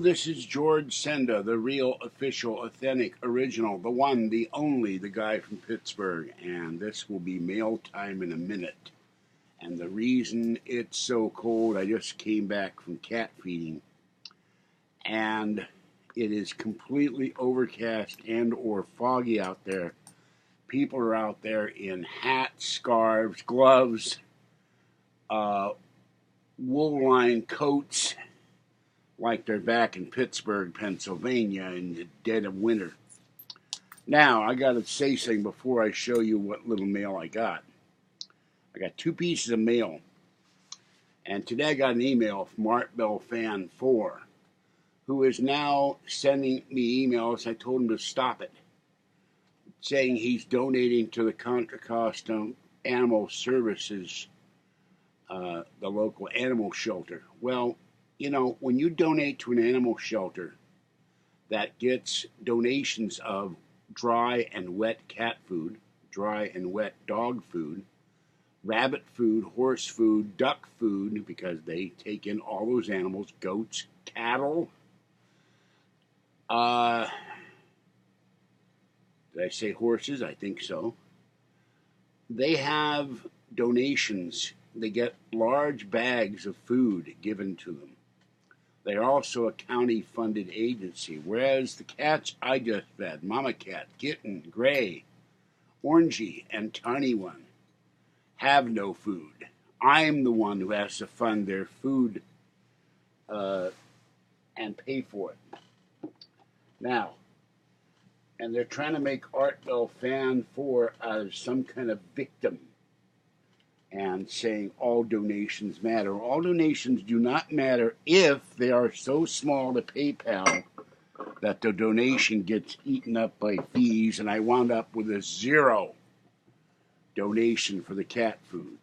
this is George Senda, the real, official, authentic, original, the one, the only, the guy from Pittsburgh, and this will be mail time in a minute. And the reason it's so cold, I just came back from cat feeding, and it is completely overcast and or foggy out there. People are out there in hats, scarves, gloves, wool-lined coats, like they're back in Pittsburgh, Pennsylvania in the dead of winter. Now, I got to say something before I show you what little mail I got. I got 2 pieces of mail, and today I got an email from Art Bell Fan 4, who is now sending me emails. I told him to stop it, saying he's donating to the Contra Costa Animal Services, the local animal shelter. Well, you know, when you donate to an animal shelter that gets donations of dry and wet cat food, dry and wet dog food, rabbit food, horse food, duck food, because they take in all those animals, goats, cattle, did I say horses? I think so. They have donations. They get large bags of food given to them. They are also a county-funded agency, whereas the cats I just fed, Mama Cat, Kitten, Gray, Orangey, and Tiny One, have no food. I'm the one who has to fund their food and pay for it. Now, and they're trying to make Art Bell Fan 4 out of some kind of victim and saying all donations matter. All donations do not matter if they are so small to PayPal that the donation gets eaten up by fees, and I wound up with a 0 donation for the cat food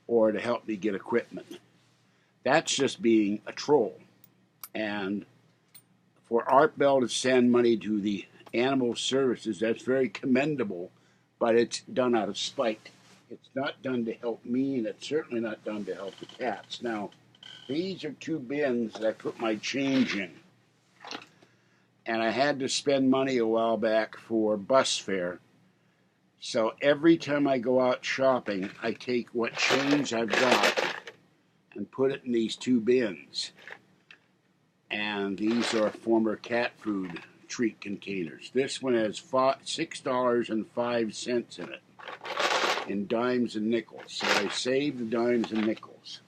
or to help me get equipment. That's just being a troll. And for Art Bell to send money to the animal services, that's very commendable, but it's done out of spite. It's not done to help me, and it's certainly not done to help the cats. Now, these are 2 bins that I put my change in. And I had to spend money a while back for bus fare. So every time I go out shopping, I take what change I've got and put it in these 2 bins. And these are former cat food treat containers. This one has $6.05 in it, in dimes and nickels. So I saved the dimes and nickels.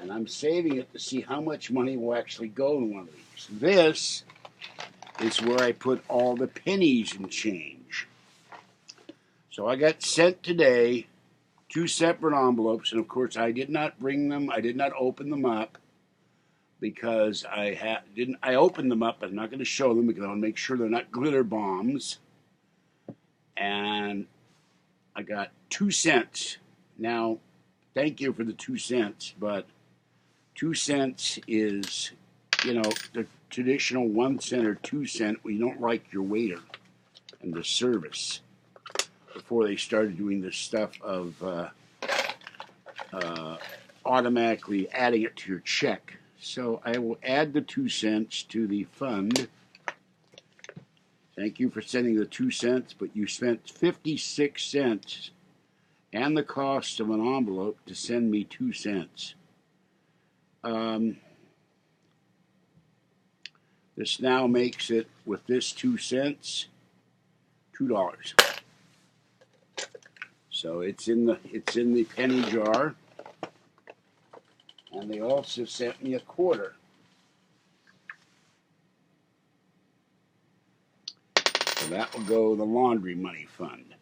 And I'm saving it to see how much money will actually go in one of these. This is where I put all the pennies and change. So I got sent today 2 separate envelopes, and of course I did not bring them, I did not open them up, because I opened them up, but I'm not going to show them because I want to make sure they're not glitter bombs. And I got 2 cents. Now, thank you for the 2 cents, but 2 cents is, you know, the traditional 1 cent or 2 cent when you don't like your waiter and the service, before they started doing this stuff of automatically adding it to your check. So I will add the 2 cents to the fund. Thank you for sending the 2 cents, but you spent 56 cents and the cost of an envelope to send me 2 cents. This now makes it, with this 2 cents, $2. So it's in the penny jar. And they also sent me a quarter. So that will go to the laundry money fund.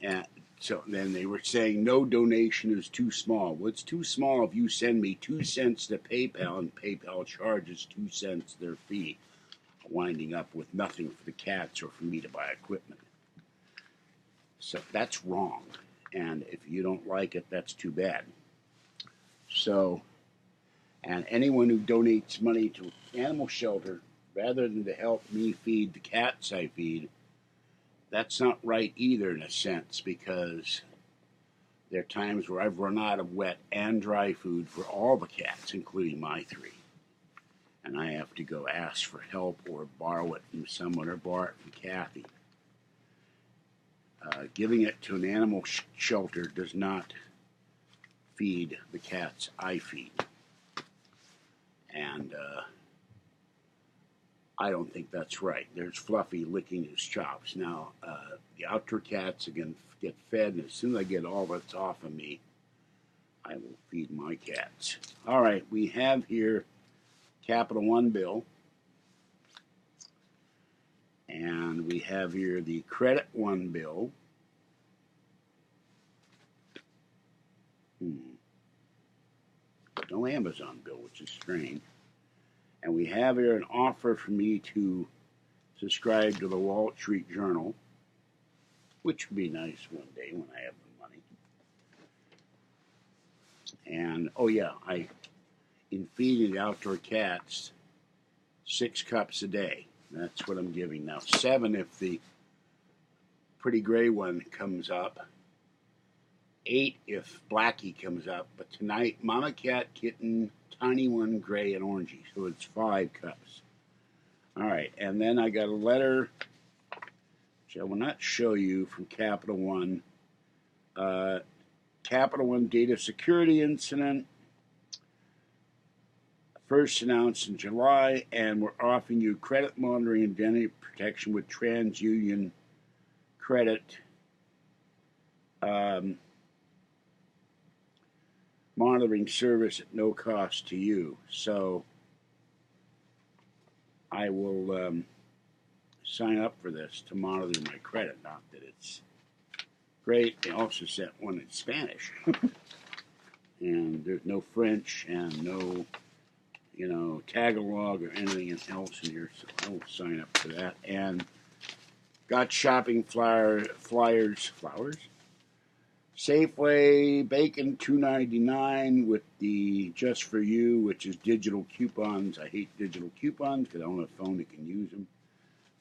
And so then they were saying no donation is too small. Well, it's too small if you send me 2 cents to PayPal and PayPal charges 2 cents their fee, winding up with nothing for the cats or for me to buy equipment. So that's wrong. And if you don't like it, that's too bad. So, and anyone who donates money to animal shelter, rather than to help me feed the cats I feed, that's not right either in a sense, because There are times where I've run out of wet and dry food for all the cats, including my 3. And I have to go ask for help or borrow it from someone or borrow it from Kathy. Giving it to an animal shelter does not feed the cats I feed. And I don't think that's right. There's Fluffy licking his chops. Now, the outdoor cats are going to get fed, and as soon as I get all that's off of me, I will feed my cats. All right, we have here Capital One bill, and we have here the Credit One bill. No Amazon bill, which is strange. And we have here an offer for me to subscribe to the Wall Street Journal, which would be nice one day when I have the money. And, oh yeah, in feeding the outdoor cats, 6 cups a day. That's what I'm giving now. 7 if the pretty gray one comes up. 8 if Blackie comes up. But tonight, Mama Cat, Kitten, Tiny One, Gray, and Orangey. So it's 5 cups. All right, and then I got a letter, which I will not show you, from Capital One. Capital One data security incident. First announced in July, and we're offering you credit monitoring and identity protection with TransUnion Credit monitoring service at no cost to you. So I will sign up for this to monitor my credit. Not that it's great. They also sent one in Spanish. And there's no French and no, Tagalog or anything else in here. So I will sign up for that. And got shopping flyers. Safeway bacon $2.99 with the Just For You, which is digital coupons. I hate digital coupons because I don't have a phone that can use them.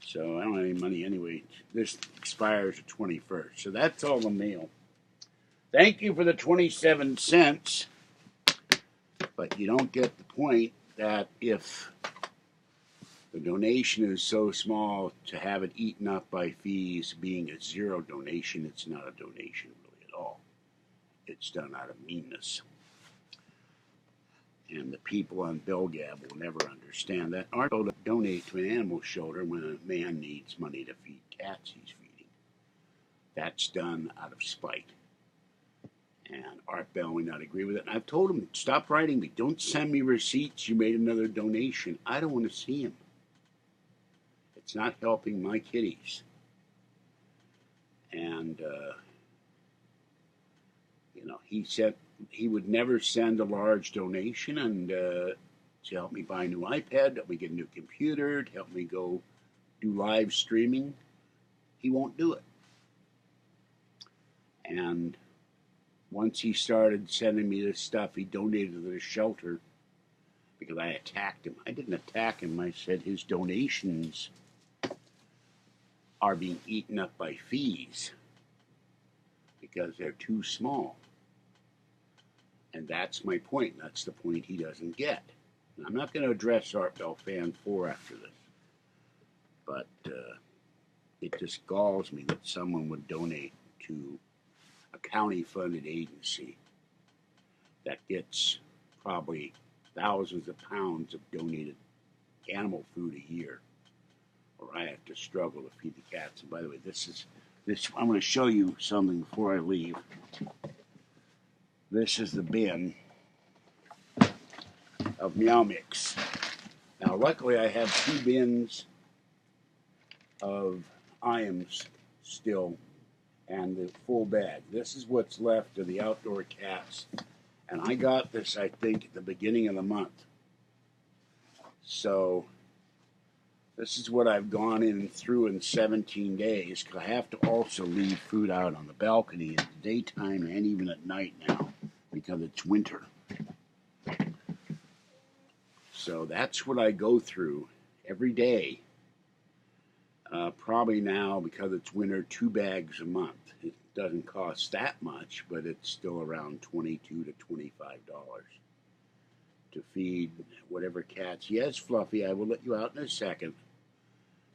So I don't have any money anyway. This expires the 21st. So that's all the mail. Thank you for the 27 cents. But you don't get the point that if the donation is so small, to have it eaten up by fees being a 0 donation, it's not a donation really at all. It's done out of meanness. And the people on Bellgab will never understand that. Aren't able to donate to an animal shelter when a man needs money to feed cats he's feeding. That's done out of spite. And Art Bell would not agree with it. And I've told him, stop writing me. Don't send me receipts. You made another donation. I don't want to see him. It's not helping my kitties. And, he said he would never send a large donation and to help me buy a new iPad, help me get a new computer, to help me go do live streaming. He won't do it. And once he started sending me this stuff, he donated to the shelter because I attacked him. I didn't attack him. I said his donations are being eaten up by fees because they're too small. And that's my point. That's the point he doesn't get. And I'm not going to address Art Bell Fan 4 after this. But it just galls me that someone would donate to a county-funded agency that gets probably thousands of pounds of donated animal food a year, or I have to struggle to feed the cats. And by the way, I'm going to show you something before I leave. This is the bin of Meow Mix. Now, luckily, I have 2 bins of Iams still and the full bag. This is what's left of the outdoor cats. And I got this, I think, at the beginning of the month. So this is what I've gone in through in 17 days, because I have to also leave food out on the balcony in the daytime and even at night now, because it's winter. So that's what I go through every day. Probably now, because it's winter, 2 bags a month. doesn't cost that much, but it's still around $22 to $25 to feed whatever cats. Yes, Fluffy, I will let you out in a second.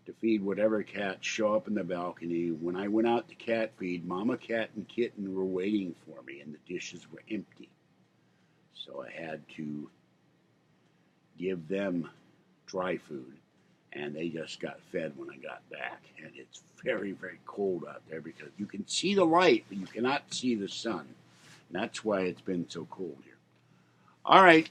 To feed whatever cats show up in the balcony. When I went out to cat feed, Mama Cat and Kitten were waiting for me, and the dishes were empty. So I had to give them dry food, and they just got fed when I got back. And it's very, very cold out there because you can see the light, but you cannot see the sun. And that's why it's been so cold here. All right.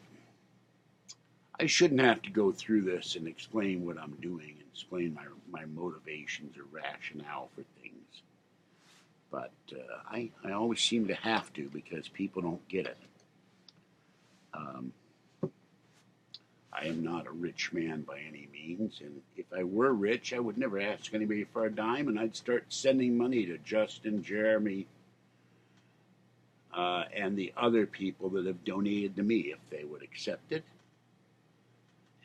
I shouldn't have to go through this and explain what I'm doing and explain my motivations or rationale for things. But I always seem to have to because people don't get it. I am not a rich man by any means, and if I were rich, I would never ask anybody for a dime, and I'd start sending money to Justin, Jeremy, and the other people that have donated to me if they would accept it.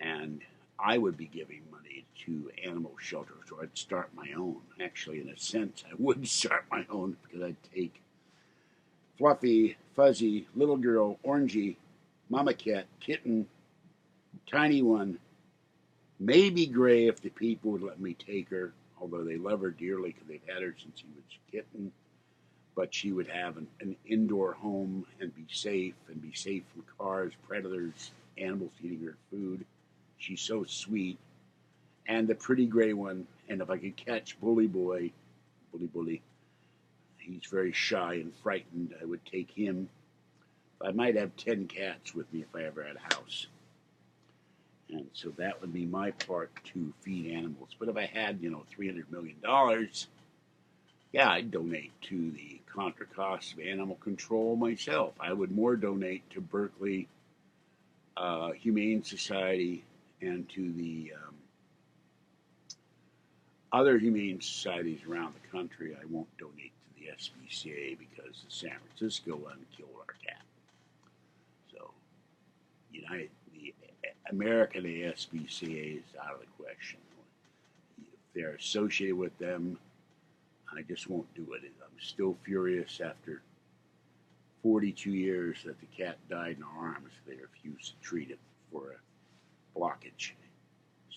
And I would be giving money to animal shelters, or I'd start my own. Actually, in a sense, I would start my own because I'd take Fluffy, Fuzzy, Little Girl, Orangey, Mama Cat, Kitten, Tiny One, maybe Gray if the people would let me take her, although they love her dearly because they've had her since she was a kitten. But she would have an indoor home and be safe from cars, predators, animals eating her food. She's so sweet. And the pretty gray one, and if I could catch Bully, he's very shy and frightened, I would take him. I might have 10 cats with me if I ever had a house. And so that would be my part to feed animals. But if I had, $300 million, yeah, I'd donate to the contra cost of animal control myself. I would more donate to Berkeley Humane Society and to the other humane societies around the country. I won't donate to the SPCA because the San Francisco one killed our cat. So, the American ASPCA is out of the question. If they're associated with them, I just won't do it. I'm still furious after 42 years that the cat died in our arms. They refused to treat it for a blockage.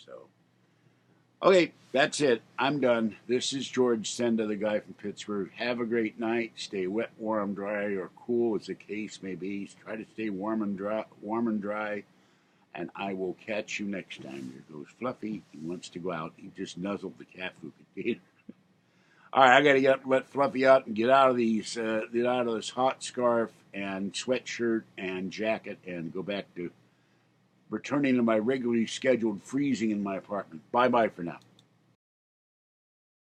So, okay, that's it. I'm done. This is George Senda, the guy from Pittsburgh. Have a great night. Stay wet, warm, dry, or cool as the case may be. Try to stay warm and dry. And I will catch you next time. Here goes Fluffy. He wants to go out. He just nuzzled the cat food container. All right, I got to get up and let Fluffy out and get out of this hot scarf and sweatshirt and jacket and go back to returning to my regularly scheduled freezing in my apartment. Bye-bye for now.